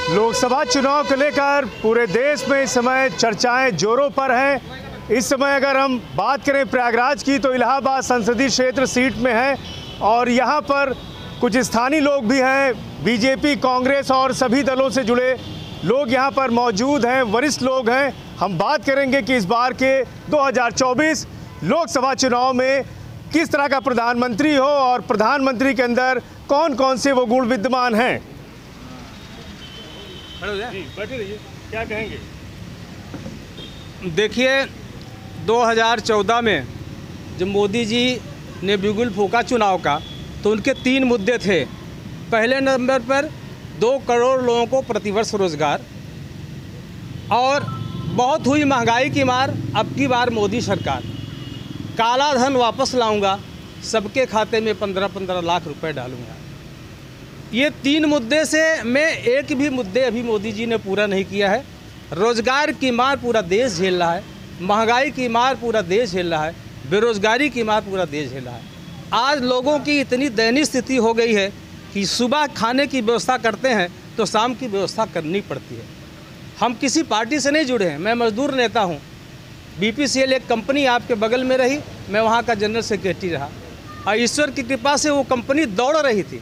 लोकसभा चुनाव को लेकर पूरे देश में इस समय चर्चाएं जोरों पर हैं। इस समय अगर हम बात करें प्रयागराज की तो इलाहाबाद संसदीय क्षेत्र सीट में है और यहाँ पर कुछ स्थानीय लोग भी हैं, बीजेपी, कांग्रेस और सभी दलों से जुड़े लोग यहाँ पर मौजूद हैं, वरिष्ठ लोग हैं। हम बात करेंगे कि इस बार के 2024 लोकसभा चुनाव में किस तरह का प्रधानमंत्री हो और प्रधानमंत्री के अंदर कौन कौन से वो गुण विद्यमान हैं। बैठे रहिए, क्या कहेंगे? देखिए 2014 में जब मोदी जी ने बिगुल फूंका चुनाव का तो उनके 3 मुद्दे थे। पहले नंबर पर 2 करोड़ लोगों को प्रतिवर्ष रोजगार और बहुत हुई महंगाई की मार, अब की बार मोदी सरकार काला धन वापस लाऊंगा, सबके खाते में 15-15 लाख रुपए डालूंगा। ये 3 मुद्दे से मैं एक भी मुद्दे अभी मोदी जी ने पूरा नहीं किया है। रोजगार की मार पूरा देश झेल रहा है, महंगाई की मार पूरा देश झेल रहा है, बेरोजगारी की मार पूरा देश झेल रहा है। आज लोगों की इतनी दयनीय स्थिति हो गई है कि सुबह खाने की व्यवस्था करते हैं तो शाम की व्यवस्था करनी पड़ती है। हम किसी पार्टी से नहीं जुड़े हैं, मैं मजदूर नेता हूँ। BPCL एक कंपनी आपके बगल में रही, मैं वहाँ का जनरल सेक्रेटरी रहा और ईश्वर की कृपा से वो कंपनी दौड़ रही थी।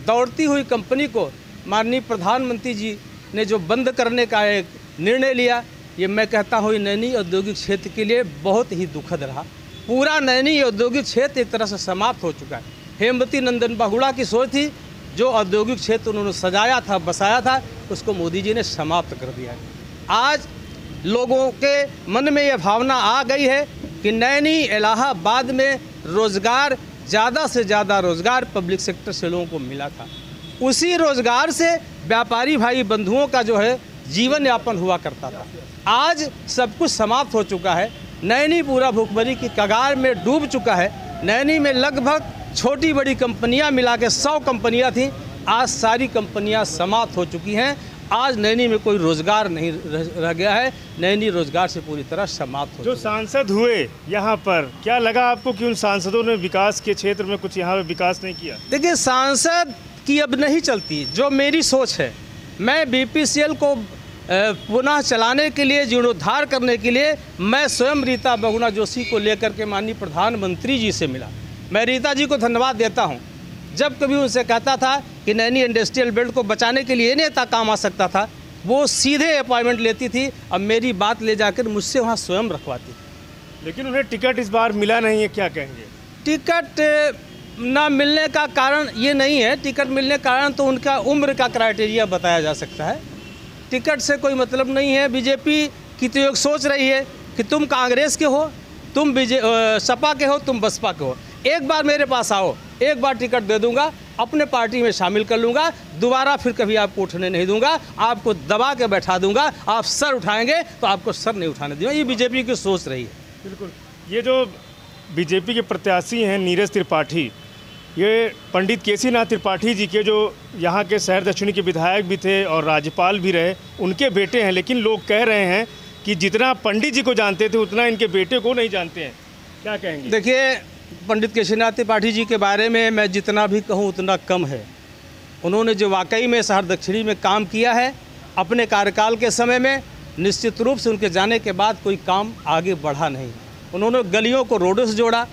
दौड़ती हुई कंपनी को माननीय प्रधानमंत्री जी ने जो बंद करने का एक निर्णय लिया, ये मैं कहता हूँ नैनी औद्योगिक क्षेत्र के लिए बहुत ही दुखद रहा। पूरा नैनी औद्योगिक क्षेत्र एक तरह से समाप्त हो चुका है। हेमवती नंदन बहुगुणा की सोच थी, जो औद्योगिक क्षेत्र उन्होंने सजाया था, बसाया था, उसको मोदी जी ने समाप्त कर दिया है। आज लोगों के मन में यह भावना आ गई है कि नैनी इलाहाबाद में रोज़गार, ज़्यादा से ज़्यादा रोज़गार पब्लिक सेक्टर से लोगों को मिला था। उसी रोज़गार से व्यापारी भाई बंधुओं का जो है जीवन यापन हुआ करता था। आज सब कुछ समाप्त हो चुका है। नैनी पूरा भूखमरी की कगार में डूब चुका है। नैनी में लगभग छोटी बड़ी कंपनियां मिला के 100 कंपनियां थीं, आज सारी कंपनियां समाप्त हो चुकी हैं। आज नैनी में कोई रोज़गार नहीं रह गया है। नैनी रोज़गार से पूरी तरह समाप्त हो जो सांसद हुए यहाँ पर, क्या लगा आपको कि उन सांसदों ने विकास के क्षेत्र में कुछ यहाँ पे विकास नहीं किया? देखिए सांसद की अब नहीं चलती, जो मेरी सोच है, मैं BPCL को पुनः चलाने के लिए, जीर्णोद्धार करने के लिए मैं स्वयं रीता बहुगुणा जोशी को लेकर के माननीय प्रधानमंत्री जी से मिला। मैं रीता जी को धन्यवाद देता हूं। जब कभी उनसे कहता था कि नैनी इंडस्ट्रियल बेल्ट को बचाने के लिए नेता काम आ सकता था, वो सीधे अपॉइंटमेंट लेती थी। अब मेरी बात ले जाकर मुझसे वहाँ स्वयं रखवाती थी। लेकिन उन्हें टिकट इस बार मिला नहीं है, क्या कहेंगे? टिकट ना मिलने का कारण ये नहीं है। टिकट मिलने का कारण तो उनका उम्र का क्राइटेरिया बताया जा सकता है। टिकट से कोई मतलब नहीं है। बीजेपी की तो एक सोच रही है कि तुम कांग्रेस के हो, तुम सपा के हो, तुम बसपा के हो, एक बार मेरे पास आओ, एक बार टिकट दे दूंगा, अपने पार्टी में शामिल कर लूँगा, दोबारा फिर कभी आपको उठने नहीं दूंगा, आपको दबा के बैठा दूंगा, आप सर उठाएंगे तो आपको सर नहीं उठाने दूंगा। ये बीजेपी की सोच रही है। बिल्कुल। ये जो बीजेपी के प्रत्याशी हैं नीरज त्रिपाठी, ये पंडित केसीनाथ त्रिपाठी जी के, जो यहाँ के शहर दक्षिणी के विधायक भी थे और राज्यपाल भी रहे, उनके बेटे हैं। लेकिन लोग कह रहे हैं कि जितना पंडित जी को जानते थे उतना इनके बेटे को नहीं जानते हैं, क्या कहेंगे? देखिए पंडित केसीनाथ त्रिपाठी जी के बारे में मैं जितना भी कहूँ उतना कम है। उन्होंने जो वाकई में शहर दक्षिणी में काम किया है अपने कार्यकाल के समय में, निश्चित रूप से उनके जाने के बाद कोई काम आगे बढ़ा नहीं। उन्होंने गलियों को रोडों से जोड़ा,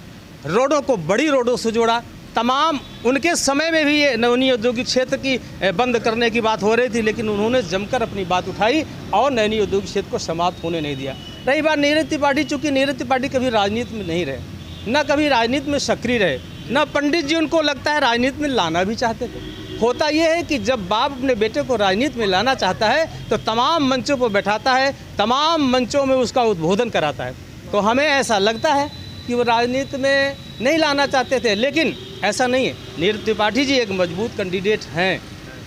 रोडों को बड़ी रोडों से जोड़ा। तमाम उनके समय में भी ये नैनी औद्योगिक क्षेत्र की बंद करने की बात हो रही थी, लेकिन उन्होंने जमकर अपनी बात उठाई और नैनी औद्योगिक क्षेत्र को समाप्त होने नहीं दिया। रही बात नीरज त्रिपाठी, चूँकि नीरज त्रिपाठी कभी राजनीति में नहीं रहे, न कभी राजनीति में सक्रिय रहे, न पंडित जी उनको लगता है राजनीति में लाना भी चाहते थे। होता यह है कि जब बाप अपने बेटे को राजनीति में लाना चाहता है तो तमाम मंचों पर बैठाता है, तमाम मंचों में उसका उद्बोधन कराता है। तो हमें ऐसा लगता है कि वो राजनीति में नहीं लाना चाहते थे, लेकिन ऐसा नहीं है। नीरज त्रिपाठी जी एक मजबूत कैंडिडेट हैं।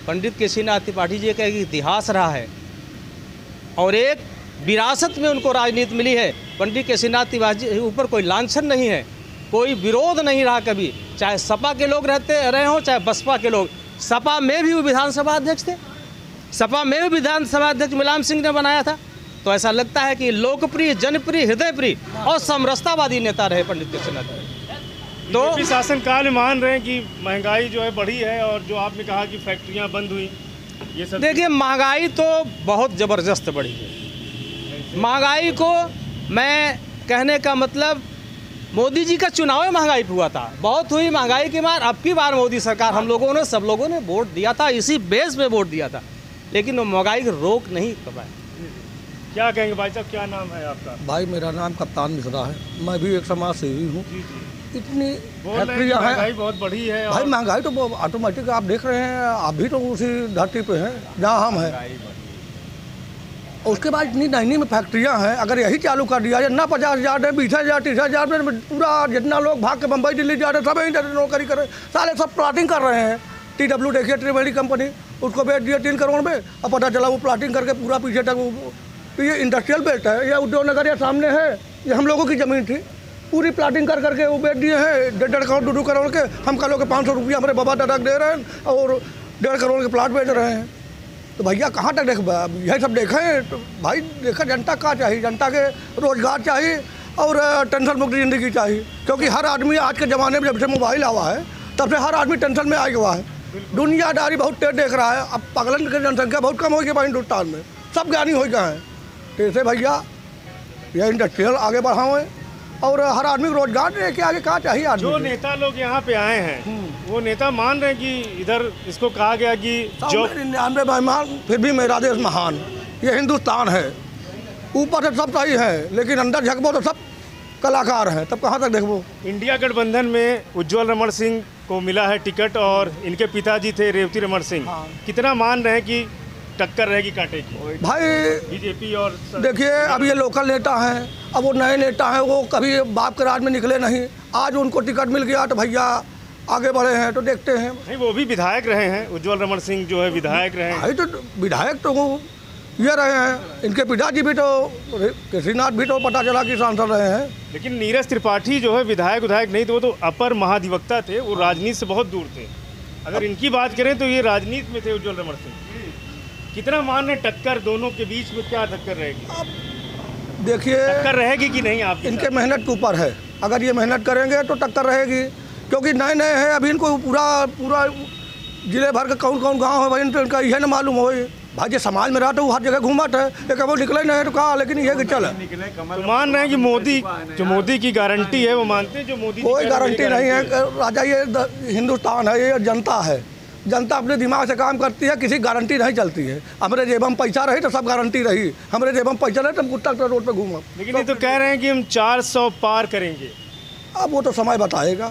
पंडित केसीनाथ त्रिपाठी जी का एक इतिहास रहा है और एक विरासत में उनको राजनीति मिली है। पंडित केसीनाथ त्रिपाठी जी ऊपर कोई लांछन नहीं है, कोई विरोध नहीं रहा कभी, चाहे सपा के लोग रहे हों चाहे बसपा के लोग। सपा में भी वो विधानसभा अध्यक्ष थे, सपा में भी विधानसभा अध्यक्ष मुलायम सिंह ने बनाया था। तो ऐसा लगता है कि लोकप्रिय, जनप्रिय, हृदयप्रिय और समरसतावादी नेता रहे पंडित केसीनाथ। तो शासन काल में मान रहे हैं कि महंगाई जो है बढ़ी है और जो आपने कहा कि फैक्ट्रियां बंद हुई, ये सब देखिए, महंगाई तो बहुत ज़बरदस्त बढ़ी है। महंगाई को मैं कहने का मतलब, मोदी जी का चुनाव में महंगाई हुआ था, बहुत हुई महंगाई की मार। अब की बार मोदी सरकार, हम लोगों ने, सब लोगों ने वोट दिया था, इसी बेस पे वोट दिया था, लेकिन वो महंगाई को रोक नहीं कर पाए। क्या कहेंगे भाई साहब, क्या नाम है आपका? भाई मेरा नाम कप्तान मिश्रा है, मैं भी एक समाज सेवी हूँ। जी जी। इतनी बोल रहे हैं कि फैक्ट्रियाँ हैं महंगाई बहुत बढ़ी है। भाई, और महंगाई तो ऑटोमेटिक आप देख रहे हैं, आप भी तो उसी धरती पे हैं जहाँ हम हैं। उसके बाद इतनी नई में फैक्ट्रियाँ हैं, अगर यही चालू कर दिया जाए ना, 50,000 है, 20,000, 30,000 में पूरा जितना लोग भाग के बम्बई दिल्ली जा रहे हैं, सब यहीं नौकरी कर रहे हैं, साले सब प्लाटिंग कर रहे हैं। TW देखिए, त्रिवेणी कंपनी, उसको बेच दिया 3 करोड़ में, अब पता चला वो प्लाटिंग करके पूरा पीछे तक। तो ये इंडस्ट्रियल बेल्ट है, ये उद्योग नगर ये सामने है, ये हम लोगों की ज़मीन थी, पूरी प्लाटिंग कर करके वो बेच दिए हैं 1.5 करोड़ 2 करोड़ के। हम कल के 500 रुपया हमारे बाबा दादा दे रहे हैं और 1.5 करोड़ के प्लाट बेच रहे हैं। तो भैया कहाँ तक देख, यही सब देखें तो भाई देखा, जनता का चाहिए, जनता के रोजगार चाहिए और टेंशन मुक्त ज़िंदगी चाहिए। क्योंकि हर आदमी आज के ज़माने में जब से मोबाइल आवा है तब से हर आदमी टेंशन में आ गया है, दुनियादारी बहुत तेज देख रहा है। अब पागलन की जनसंख्या बहुत कम हो गई है हिंदुस्तान में, सब ज्ञानी हो गए हैं। तो ऐसे भैया ये इंडस्ट्रियल आगे बढ़ाओ और हर आदमी को रोजगार दे के आगे कहाँ चाहिए आदमी। जो नेता लोग यहाँ पे आए हैं वो नेता मान रहे हैं कि इधर इसको कहा गया कि जो 99 मेहमान, फिर भी मेरा देश महान, ये हिंदुस्तान है। ऊपर से सब सही है, लेकिन अंदर झकबो तो सब कलाकार हैं, तब कहाँ तक देखबो। इंडिया गठबंधन में उज्जवल रमण सिंह को मिला है टिकट और इनके पिताजी थे रेवती रमण सिंह। कितना मान रहे हैं कि टक्कर रहेगी कांटे की भाई? बीजेपी और देखिए, अब ये लोकल नेता हैं, अब वो नए नेता हैं, वो कभी बाप के राज में निकले नहीं, आज उनको टिकट मिल गया तो भैया आगे बढ़े हैं, तो देखते हैं। नहीं, वो भी विधायक रहे हैं, उज्जवल रमण सिंह जो है विधायक रहे हैं। भाई तो विधायक तो ये रहे हैं, इनके पिताजी भी तो, केसरीनाथ भी तो पता चला कि सांसद रहे हैं। लेकिन नीरज त्रिपाठी जो है विधायक नहीं थे, वो तो अपर महाधिवक्ता थे, वो राजनीति से बहुत दूर थे। अगर इनकी बात करें तो ये राजनीति में थे उज्जवल रमण सिंह। कितना मान रहे टक्कर दोनों के बीच में, क्या टक्कर रहेगी? अब देखिए, टक्कर रहेगी कि नहीं आपके इनके मेहनत के ऊपर है, अगर ये मेहनत करेंगे तो टक्कर रहेगी, क्योंकि नए नए हैं, अभी इनको पूरा जिले भर का कौन कौन गांव है भाई इनका यह ना मालूम हो। भाई जो समाज में रहा तो वो हर जगह घूमत है, एक वो निकले नहीं तो कहा, लेकिन ये कि चल तो मान रहे हैं कि मोदी की गारंटी है, वो मानते हैं जो मोदी कोई गारंटी नहीं है राजा, ये हिंदुस्तान है, ये जनता है, जनता अपने दिमाग से काम करती है, किसी गारंटी नहीं चलती है। हमारे जेब में पैसा रही तो सब गारंटी रही, हमारे जेब में पैसा रहे तो हम कुत्ता रोड पे घूमा। लेकिन ये तो कह रहे हैं कि हम 400 पार करेंगे। अब वो तो समय बताएगा,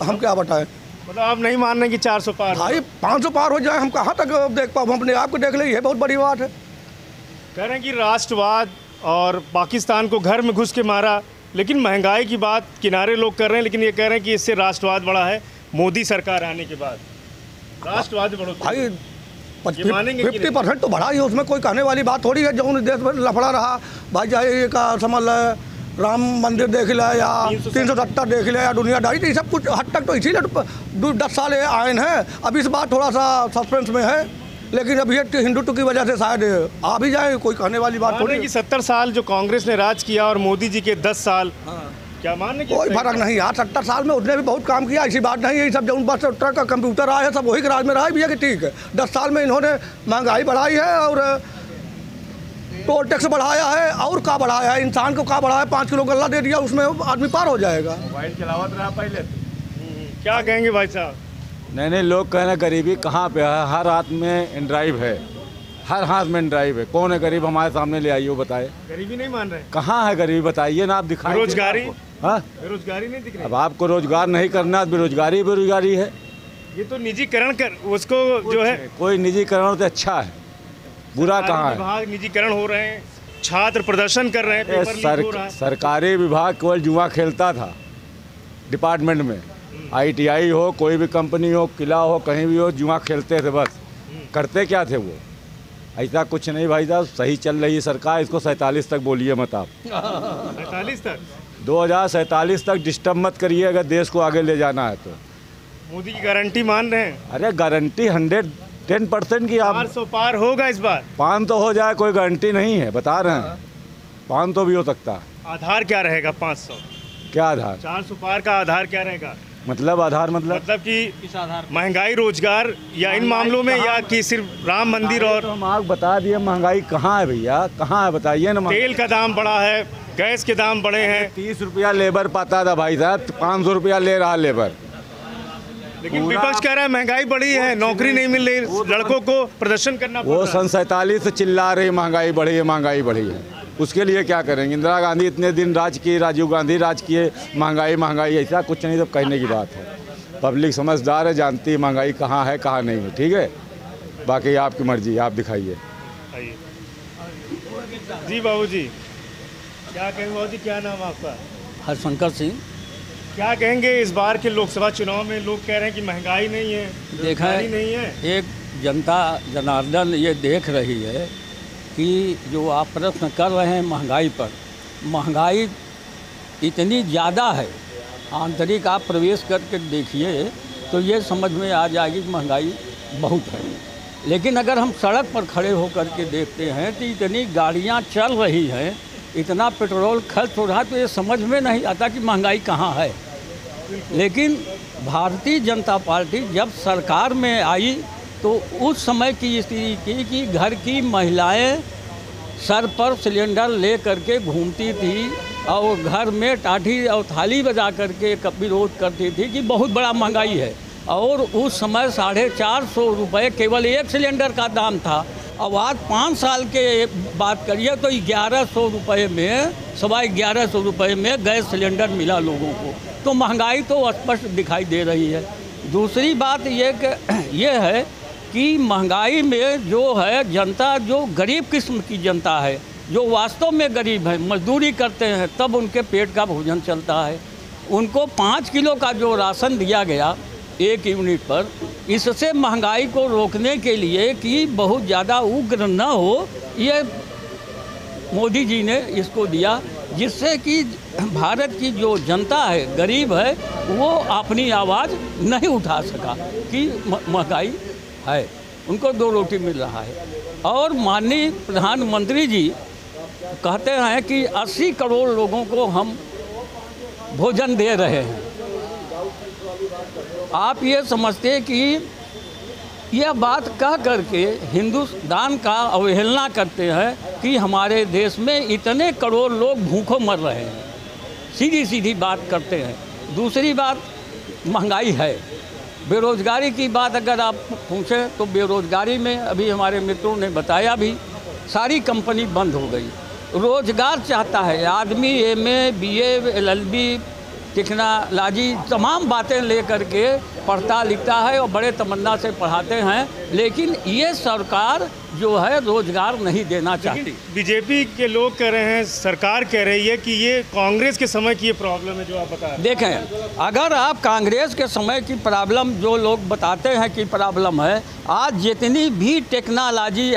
हम क्या बताएं। मतलब आप नहीं मान रहे कि 400 पार? भाई 500 पार हो जाए, हम कहाँ तक देख पाओ, हम अपने आप को देख ले, ये बहुत बड़ी बात है। कह रहे हैं कि राष्ट्रवाद और पाकिस्तान को घर में घुस के मारा, लेकिन महंगाई की बात किनारे लोग कर रहे हैं, लेकिन ये कह रहे हैं कि इससे राष्ट्रवाद बढ़ा है मोदी सरकार आने के बाद। राष्ट्रवाद बढ़ो भाई 50% तो बढ़ा ही, उसमें कोई कहने वाली बात थोड़ी है। जो देश में लफड़ा रहा भाई, चाहे का समझ राम मंदिर देख लिया या 370 देख लिया या दुनियादारी, तो ये सब कुछ हद तक तो इसीलिए 10 साल आए हैं। अब इस बार थोड़ा सा सस्पेंस में है, लेकिन अब ये हिंदुत्व की वजह से शायद आ भी जाए, कोई कहने वाली बात थोड़ी। कि 70 साल जो कांग्रेस ने राज किया और मोदी जी के 10 साल, क्या मानने कोई फर्क नहीं यार। 70 साल में उसने भी बहुत काम किया, ऐसी बात नहीं है। ये सब जो बस ट्रक का कंप्यूटर आया है, सब वही के राज में रहा भी है कि ठीक है। 10 साल में इन्होंने महंगाई बढ़ाई है और टोल टैक्स बढ़ाया है, और का बढ़ाया है, इंसान को का बढ़ाया, 5 किलो गल्ला दे दिया, उसमें आदमी पार हो जाएगा। मोबाइल चलावत रहा पहले। क्या कहेंगे भाई साहब? नहीं, लोग कह रहे हैं गरीबी कहाँ पे है, हर हाथ में एंड्राइव है, हर हाथ में एंड्राइव है। कौन है गरीब, हमारे सामने ले आइए, वो बताए। गरीबी नहीं मान रहे? कहाँ है गरीबी, बताइए ना आप, दिखाइए। बेरोजगारी? हाँ, बेरोजगारी नहीं दिख रही। अब आपको रोजगार नहीं करना, बेरोजगारी है। ये तो निजीकरण कर, उसको जो है कोई निजीकरण तो अच्छा है, बुरा कहाँ है? विभाग निजीकरण हो रहे हैं, छात्र प्रदर्शन कर रहे हैं, पेपर लीक हो रहा है। सरकारी विभाग केवल जुआ खेलता था डिपार्टमेंट में, ITI हो, कोई भी कंपनी हो, किला हो, कहीं भी हो, जुआ खेलते थे बस। करते क्या थे वो? ऐसा कुछ नहीं भाई साहब, सही चल रही है सरकार। इसको 47 तक बोलिए मत आप। 47 तक? 2047 तक डिस्टर्ब मत करिए, अगर देश को आगे ले जाना है तो। मोदी की गारंटी मान रहे हैं? अरे गारंटी 110% की। आप 400 पार होगा इस बार? 500 हो जाए, कोई गारंटी नहीं है, बता रहे हैं। 500 भी हो सकता है। आधार क्या रहेगा? 500 क्या आधार? 400 पार का आधार क्या रहेगा? मतलब आधार मतलब कि महंगाई, रोजगार, या इन मामलों में, या कि सिर्फ राम मंदिर? और तो हम आपको बता दिए महंगाई कहाँ है भैया, कहाँ है बताइए ना। तेल का दाम बढ़ा है, गैस के दाम बढ़े हैं। 30 रुपया लेबर पाता था भाई साहब, 500 रुपया ले रहा लेबर। लेकिन विपक्ष कह रहा है महंगाई बढ़ी है, नौकरी नहीं मिल रही, लड़कों को प्रदर्शन करना पड़ रहा है। वो सन 47 से चिल्ला रही महंगाई बढ़ी है, महंगाई बढ़ी है। उसके लिए क्या करेंगे? इंदिरा गांधी इतने दिन राज किए, राजीव गांधी राज किए, महंगाई महंगाई ऐसा कुछ नहीं, तो कहने की बात है। पब्लिक समझदार है, जानती है महंगाई कहाँ है कहाँ नहीं है, ठीक है। बाकी आपकी मर्जी, आप दिखाइए। जी बाबूजी, क्या कहेंगे? बाबूजी क्या नाम आपका? हरशंकर सिंह। क्या कहेंगे इस बार के लोकसभा चुनाव में? लोग कह रहे हैं कि महंगाई नहीं है, बेरोजगारी नहीं है। एक जनता जनार्दन ये देख रही है कि जो आप प्रश्न कर रहे हैं महंगाई पर, महंगाई इतनी ज़्यादा है, आंतरिक आप प्रवेश करके देखिए तो ये समझ में आ जाएगी कि महंगाई बहुत है। लेकिन अगर हम सड़क पर खड़े होकर के देखते हैं तो इतनी गाड़ियाँ चल रही हैं, इतना पेट्रोल खर्च हो रहा है, तो ये समझ में नहीं आता कि महंगाई कहाँ है। लेकिन भारतीय जनता पार्टी जब सरकार में आई तो उस समय की स्थिति थी कि घर की महिलाएं सर पर सिलेंडर ले करके घूमती थी और घर में टाठी और थाली बजा करके विरोध करती थी कि बहुत बड़ा महंगाई है। और उस समय 450 रुपये केवल एक सिलेंडर का दाम था। अब आज 5 साल के बात करिए तो 1100 रुपये में, 1150 रुपये में गैस सिलेंडर मिला लोगों को। तो महंगाई तो स्पष्ट दिखाई दे रही है। दूसरी बात ये है कि महंगाई में जो है जनता, जो गरीब किस्म की जनता है, जो वास्तव में गरीब है, मजदूरी करते हैं तब उनके पेट का भोजन चलता है। उनको 5 किलो का जो राशन दिया गया 1 यूनिट पर, इससे महंगाई को रोकने के लिए कि बहुत ज़्यादा उग्र न हो, ये मोदी जी ने इसको दिया, जिससे कि भारत की जो जनता है, गरीब है, वो अपनी आवाज़ नहीं उठा सका कि महंगाई है। उनको 2 रोटी मिल रहा है। और माननीय प्रधानमंत्री जी कहते हैं कि 80 करोड़ लोगों को हम भोजन दे रहे हैं। आप ये समझते कि यह बात कह करके हिंदुस्तान का अवहेलना करते हैं कि हमारे देश में इतने करोड़ लोग भूखों मर रहे हैं। सीधी सीधी बात करते हैं। दूसरी बात महंगाई है। बेरोज़गारी की बात अगर आप पूछें तो बेरोज़गारी में अभी हमारे मित्रों ने बताया भी, सारी कंपनी बंद हो गई। रोज़गार चाहता है आदमी, MA, BA, LLB, टेक्नोलॉजी, तमाम बातें ले करके पढ़ता लिखता है और बड़े तमन्ना से पढ़ाते हैं, लेकिन ये सरकार जो है रोज़गार नहीं देना चाहती। बीजेपी के लोग कह रहे हैं, सरकार कह रही है कि ये कांग्रेस के समय की ये प्रॉब्लम है जो आप बता रहे हैं। देखें, अगर आप कांग्रेस के समय की प्रॉब्लम जो लोग बताते हैं कि प्रॉब्लम है, आज जितनी भी टेक्नोलॉजी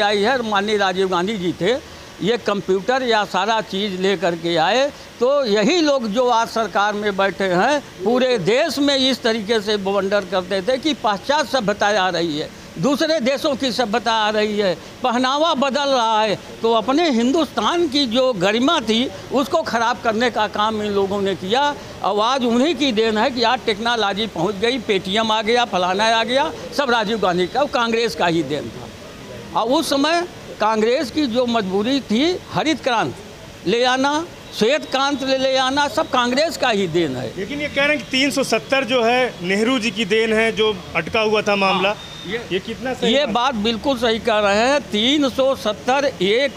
आई है, माननीय राजीव गांधी जी थे, ये कंप्यूटर या सारा चीज़ ले करके आए, तो यही लोग जो आज सरकार में बैठे हैं पूरे देश में इस तरीके से बवंडर करते थे कि पाश्चात्य सभ्यता आ रही है, दूसरे देशों की सभ्यता आ रही है, पहनावा बदल रहा है। तो अपने हिंदुस्तान की जो गरिमा थी उसको ख़राब करने का काम इन लोगों ने किया। आवाज़ उन्हीं की देन है कि आज टेक्नोलॉजी पहुंच गई, पेटीएम आ गया, फलाना आ गया, सब राजीव गांधी का, कांग्रेस का ही देन था। और उस समय कांग्रेस की जो मजबूरी थी, हरित क्रांति ले आना, श्वेत क्रांति ले आना, सब कांग्रेस का ही देन है। लेकिन ये कह रहे हैं कि 370 जो है नेहरू जी की देन है, जो अटका हुआ था मामला। ये कितना सही? ये बात बिल्कुल सही कह रहे हैं। 370 एक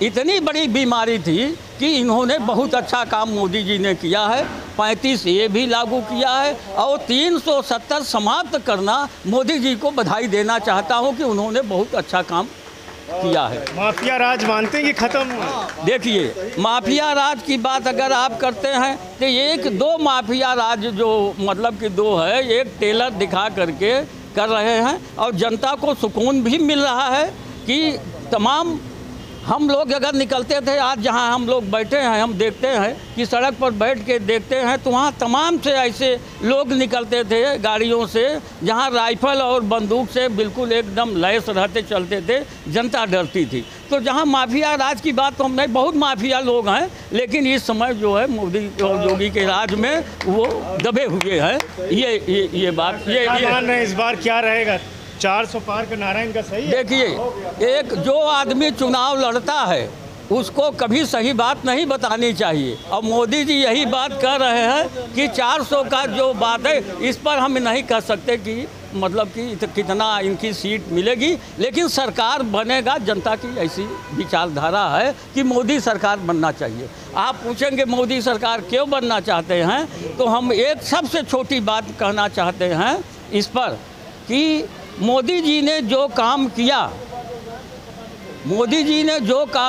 इतनी बड़ी बीमारी थी कि इन्होंने बहुत अच्छा काम मोदी जी ने किया है। 35 ये भी लागू किया है और 370 समाप्त करना, मोदी जी को बधाई देना चाहता हूँ कि उन्होंने बहुत अच्छा काम किया है। माफिया राज मानते हैं कि खत्म? देखिए, माफिया राज की बात अगर आप करते हैं तो 1-2 माफिया राज जो मतलब कि 2 है, एक टेलर दिखा करके कर रहे हैं और जनता को सुकून भी मिल रहा है कि तमाम हम लोग अगर निकलते थे, आज जहाँ हम लोग बैठे हैं, हम देखते हैं कि सड़क पर बैठ के देखते हैं तो वहाँ तमाम से ऐसे लोग निकलते थे गाड़ियों से, जहाँ राइफल और बंदूक से बिल्कुल एकदम लैस रहते चलते थे, जनता डरती थी। तो जहाँ माफिया राज की बात तो हम नहीं, बहुत माफिया लोग हैं, लेकिन इस समय जो है मोदी और योगी के राज में वो दबे हुए हैं। ये बात ये मान रहे हैं इस बार क्या रहेगा? 400 पार का नारा इनका सही है? देखिए, एक जो आदमी चुनाव लड़ता है उसको कभी सही बात नहीं बतानी चाहिए, और मोदी जी यही बात कर रहे हैं कि 400 का जो बात है, इस पर हम नहीं कह सकते कि मतलब कि कितना इनकी सीट मिलेगी, लेकिन सरकार बनेगा। जनता की ऐसी विचारधारा है कि मोदी सरकार बनना चाहिए। आप पूछेंगे मोदी सरकार क्यों बनना चाहते हैं, तो हम एक सबसे छोटी बात कहना चाहते हैं इस पर कि मोदी जी ने जो काम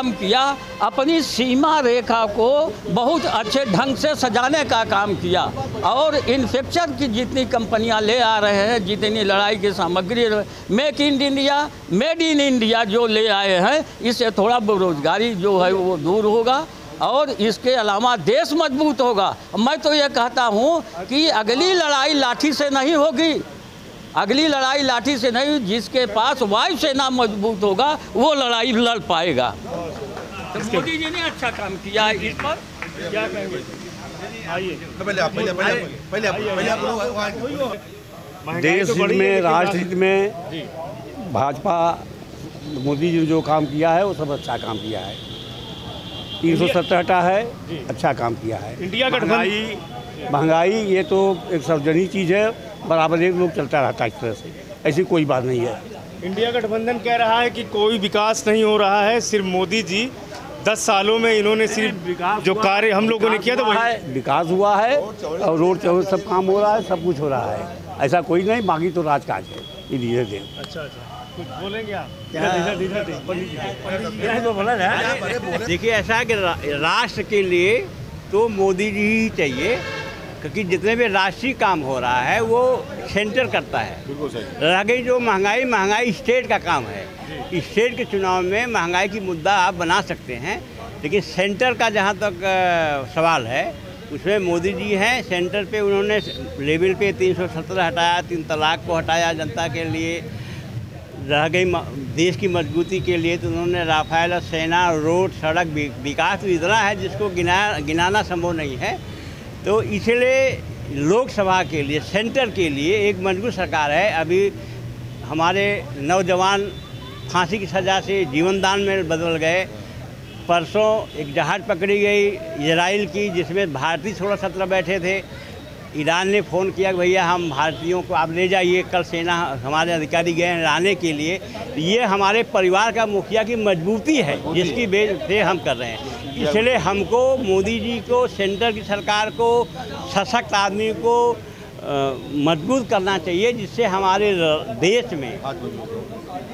किया, अपनी सीमा रेखा को बहुत अच्छे ढंग से सजाने का काम किया, और इन्फ्रास्ट्रक्चर की जितनी कंपनियां ले आ रहे हैं, जितनी लड़ाई की सामग्री, make in India, made in India जो ले आए हैं, इससे थोड़ा बेरोजगारी जो है वो दूर होगा और इसके अलावा देश मजबूत होगा। मैं तो ये कहता हूँ कि अगली लड़ाई लाठी से नहीं होगी, अगली लड़ाई लाठी से नहीं, जिसके पास वायुसेना मजबूत होगा वो लड़ाई लड़ पाएगा। तो मोदी जी ने अच्छा काम किया है। इस पर क्या कहेंगे? आइए देश हित में, राष्ट्र हित में भाजपा मोदी जी ने जो काम किया है वो सब अच्छा काम किया है। 370 हटा है, अच्छा काम किया है। इंडिया गठबंधन, महंगाई ये तो एक सार्वजनिक चीज़ है, बराबर एक लोग चलता रहता है, इस तरह से ऐसी कोई बात नहीं है। इंडिया गठबंधन कह रहा है कि कोई विकास नहीं हो रहा है, सिर्फ मोदी जी 10 सालों में इन्होंने सिर्फ जो कार्य हम लोगों ने किया था वही विकास हुआ है, और रोड सब काम हो रहा है, सब कुछ हो रहा है, ऐसा कोई नहीं। बाकी तो राजकाज है, ये धीरे धीरे। अच्छा, कुछ बोलेंगे आप? देखिए, ऐसा है कि राष्ट्र के लिए तो मोदी जी ही चाहिए, क्योंकि जितने भी राष्ट्रीय काम हो रहा है वो सेंटर करता है। बिल्कुल सही। रह गई जो महंगाई स्टेट का काम है। स्टेट के चुनाव में महंगाई की मुद्दा आप बना सकते हैं, लेकिन सेंटर का जहाँ तक सवाल है उसमें मोदी जी हैं। सेंटर पे उन्होंने लेवल पे 370 हटाया, 3 तलाक को हटाया जनता के लिए। रह गई देश की मजबूती के लिए तो उन्होंने राफेल, सेना, रोड, सड़क, विकास इतना है जिसको गिनाना संभव नहीं है। तो इसलिए लोकसभा के लिए, सेंटर के लिए एक मजबूत सरकार है। अभी हमारे नौजवान फांसी की सज़ा से जीवन दान में बदल गए। परसों एक जहाज़ पकड़ी गई इजराइल की, जिसमें भारतीय 16-17 बैठे थे। ईरान ने फ़ोन किया कि भैया हम भारतीयों को आप ले जाइए, कल सेना हमारे अधिकारी गए हैं लाने के लिए। ये हमारे परिवार का मुखिया की मजबूती है, जिसकी बेस पे हम कर रहे हैं। इसलिए हमको मोदी जी को, सेंटर की सरकार को, सशक्त आदमी को मजबूत करना चाहिए, जिससे हमारे देश में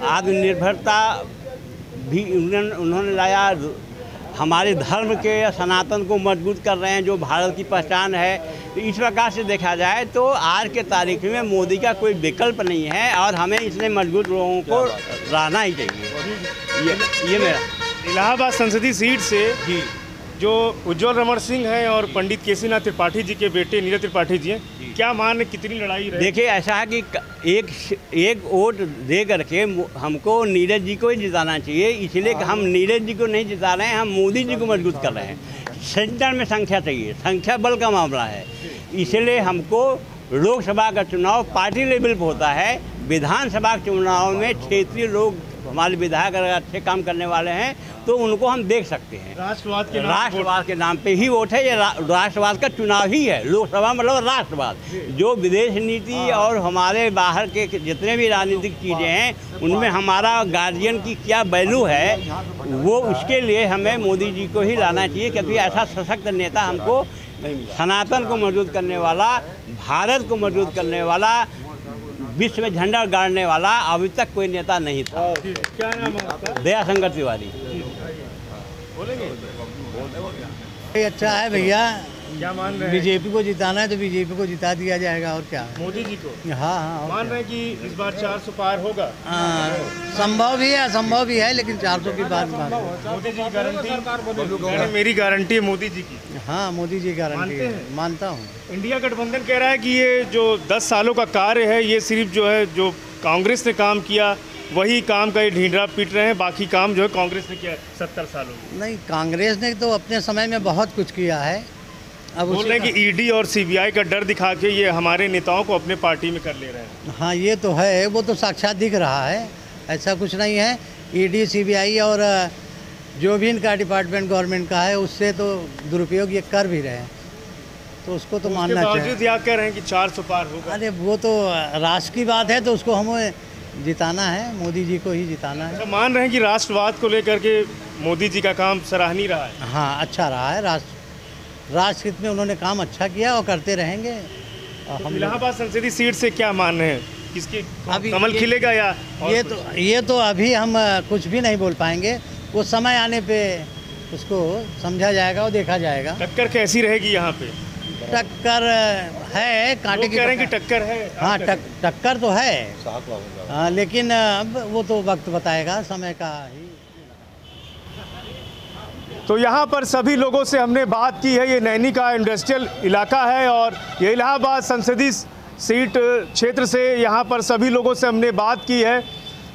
आत्मनिर्भरता भी उन्होंने लाया। हमारे धर्म के सनातन को मजबूत कर रहे हैं, जो भारत की पहचान है। तो इस प्रकार से देखा जाए तो आज के तारीख में मोदी का कोई विकल्प नहीं है, और हमें इसलिए मजबूत लोगों को रहना ही चाहिए। ये मेरा इलाहाबाद संसदीय सीट से जी जो उज्जवल रमण सिंह हैं और पंडित केसीनाथ त्रिपाठी जी के बेटे नीरज त्रिपाठी जी हैं, क्या मान कितनी लड़ाई रही? देखिए, ऐसा है कि एक वोट दे करके हमको नीरज जी को ही जिताना चाहिए। इसलिए कि हम नीरज जी को नहीं जिता रहे हैं, हम मोदी जी को मजबूत कर रहे हैं। सेंटर में संख्या चाहिए, संख्या बल का मामला है। इसलिए हमको लोकसभा का चुनाव पार्टी लेवल पर होता है, विधानसभा के चुनाव में क्षेत्रीय लोग, हमारे विधायक अगर अच्छे काम करने वाले हैं तो उनको हम देख सकते हैं। राष्ट्रवाद के नाम पे ही वोट है। ये राष्ट्रवाद का चुनाव ही है। लोकसभा मतलब राष्ट्रवाद। जो विदेश नीति और हमारे बाहर के जितने भी राजनीतिक चीज़ें हैं उनमें हमारा गार्जियन की क्या वैल्यू है, वो उसके लिए हमें मोदी जी को ही लाना चाहिए, क्योंकि ऐसा सशक्त नेता हमको सनातन को मजबूत करने वाला, भारत को मजबूत करने वाला, विश्व में झंडा गाड़ने वाला अभी तक कोई नेता नहीं था। क्या नाम है आपका? दयाशंकर तिवारी। अच्छा है भैया, क्या मान रहे हैं? बीजेपी को जिताना है तो बीजेपी को जिता दिया जाएगा, और क्या। मोदी जी को हाँ हाँ, मान रहे हैं कि इस बार 400 पार होगा? संभव भी है, असंभव भी है, लेकिन 400 की बात मोदी जी की गारंटी? मेरी गारंटी है मोदी जी की। हाँ, मोदी जी गारंटी है, मानता हूँ। इंडिया गठबंधन कह रहा है कि ये जो 10 सालों का कार्य है, ये सिर्फ जो है जो कांग्रेस ने काम किया वही काम का ये ढींढरा पीट रहे हैं, बाकी काम जो है कांग्रेस ने किया 70 सालों में। नहीं, कांग्रेस ने तो अपने समय में बहुत कुछ किया है। अब बोल रहे हैं कि ईडी और सीबीआई का डर दिखा के ये हमारे नेताओं को अपने पार्टी में कर ले रहे हैं। हाँ, ये तो है, वो तो साक्षात दिख रहा है, ऐसा कुछ नहीं है। ईडी, सीबीआई और जो भी इनका डिपार्टमेंट गवर्नमेंट का है, उससे तो दुरुपयोग ये कर भी रहे हैं, तो उसको तो मानना चाहिए। बावजूद यहाँ कह रहे हैं कि 400 पार होगा। अरे वो तो राष्ट्र की बात है, तो उसको हमें जिताना है, मोदी जी को ही जिताना है। अच्छा, मान रहे हैं कि राष्ट्रवाद को लेकर के मोदी जी का काम सराहनीय रहा है? हाँ, अच्छा रहा है। राष्ट्र हित में उन्होंने काम अच्छा किया और करते रहेंगे। तो हम इलाहाबाद संसदीय सीट से क्या मान रहे हैं, किसकी कमल खिलेगा या ये तो अभी हम कुछ भी नहीं बोल पाएंगे, वो समय आने पे उसको समझा जाएगा और देखा जाएगा। टक्कर कैसी रहेगी यहाँ पे? टक्कर है, कांटे की कह रहे हैं कि टक्कर है। हाँ, टक्कर तो है। हाँ, लेकिन अब वो तो वक्त बताएगा, समय का ही। तो यहाँ पर सभी लोगों से हमने बात की है। ये नैनी का इंडस्ट्रियल इलाका है और ये इलाहाबाद संसदीय सीट क्षेत्र से यहाँ पर सभी लोगों से हमने बात की है।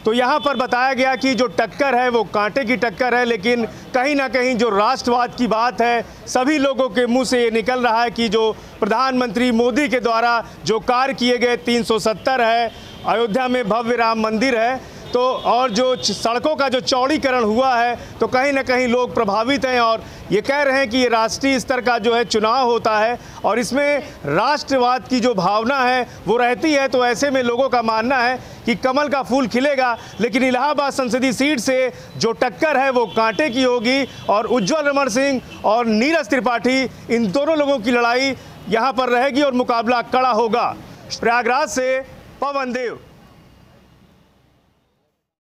तो यहाँ पर बताया गया कि जो टक्कर है वो कांटे की टक्कर है, लेकिन कहीं ना कहीं जो राष्ट्रवाद की बात है सभी लोगों के मुंह से ये निकल रहा है कि जो प्रधानमंत्री मोदी के द्वारा जो कार्य किए गए 370 है, अयोध्या में भव्य राम मंदिर है, तो और जो सड़कों का जो चौड़ीकरण हुआ है, तो कहीं ना कहीं लोग प्रभावित हैं और ये कह रहे हैं कि ये राष्ट्रीय स्तर का जो है चुनाव होता है और इसमें राष्ट्रवाद की जो भावना है वो रहती है। तो ऐसे में लोगों का मानना है कि कमल का फूल खिलेगा, लेकिन इलाहाबाद संसदीय सीट से जो टक्कर है वो कांटे की होगी और उज्जवल रमण सिंह और नीरज त्रिपाठी, इन दोनों लोगों की लड़ाई यहाँ पर रहेगी और मुकाबला कड़ा होगा। प्रयागराज से पवन देव।